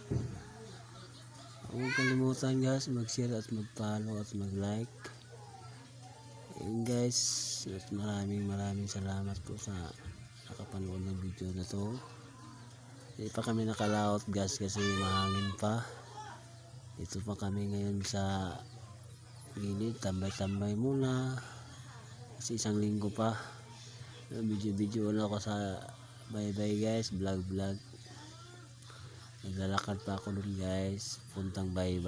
Huwag kalimutan guys, mag-share at mag-follow at mag-like. Ayun guys, at maraming salamat po sa nakapanood ng video na to. Hindi pa kami nakalaot guys kasi mahangin pa. Ito pa kami ngayon sa gilid, tambay-tambay muna kasi isang linggo pa. Video wala ako sa bye guys, vlog. Naglalakad pa ako dun guys, puntang bye.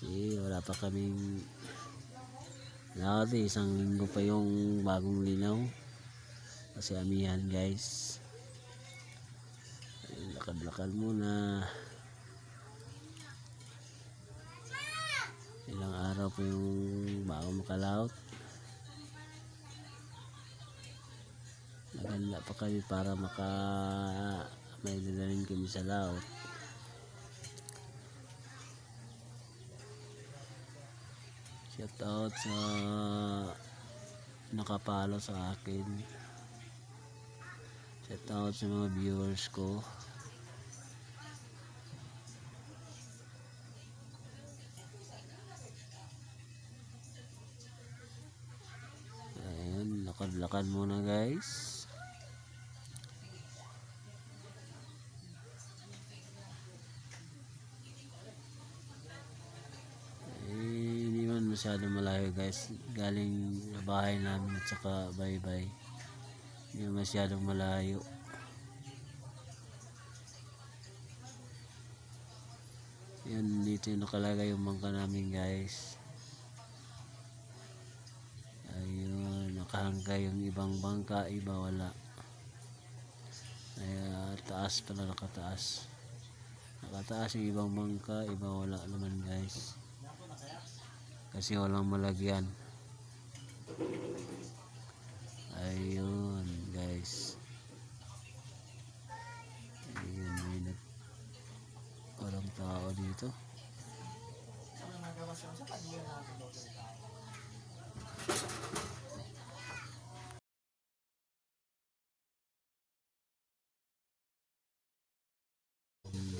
Wala pa kaming isang linggo pa yung bagong linaw kasi amihan guys. Lakad muna. Ilang araw po yung bago makalaot. Naganda pa kami para may dadaling kami sa laot. Shout out sa nakapalo sa akin. Shout out sa mga viewers ko. Ayun, lakad muna guys. Hindi man masyado malayo guys, galing sa bahay namin at saka bye. Hindi masyadong malayo. Yan, dito yung nakalagay yung bangka namin guys. Ayun, nakahangkay yung ibang bangka, iba wala. Ay, taas pala, nakataas yung ibang bangka, iba wala naman guys kasi walang malagyan. Ayun guys, ayun, may walang tao dito.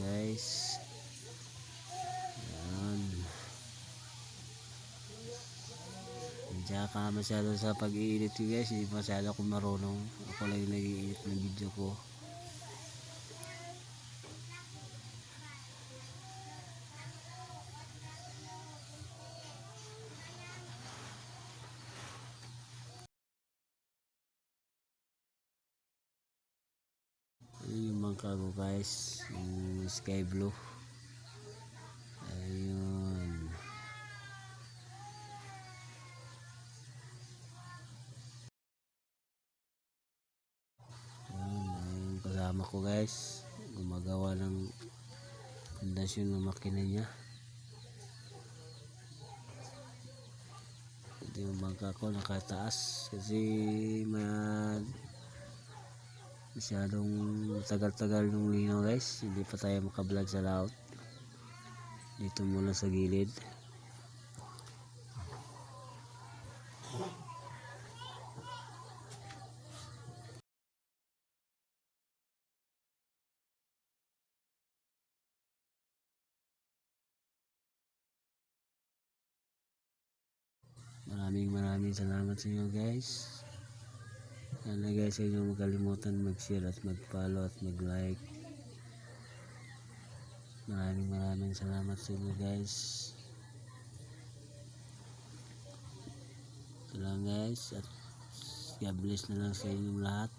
Guys, yan, hindi ka masyado sa pag-iinit guys, hindi masyado akong marunong. Ako lang yung nag-iinit ng video ko. Ayun yung bangka ko guys, yung sky blue. Ayun, ayun kasama ko guys, gumagawa ng pundasyon ng makina niya. Ito yung bangka ko, nakataas kasi masyadong tagal yung linaw guys, hindi pa tayo makablog sa laot. Dito muna sa gilid. Maraming salamat sa inyo guys. Sana guys, huwag nyo makalimutan mag-share at mag-follow at mag-like. Maraming salamat sa inyo guys. Ito lang guys, at God bless na lang sa inyong lahat.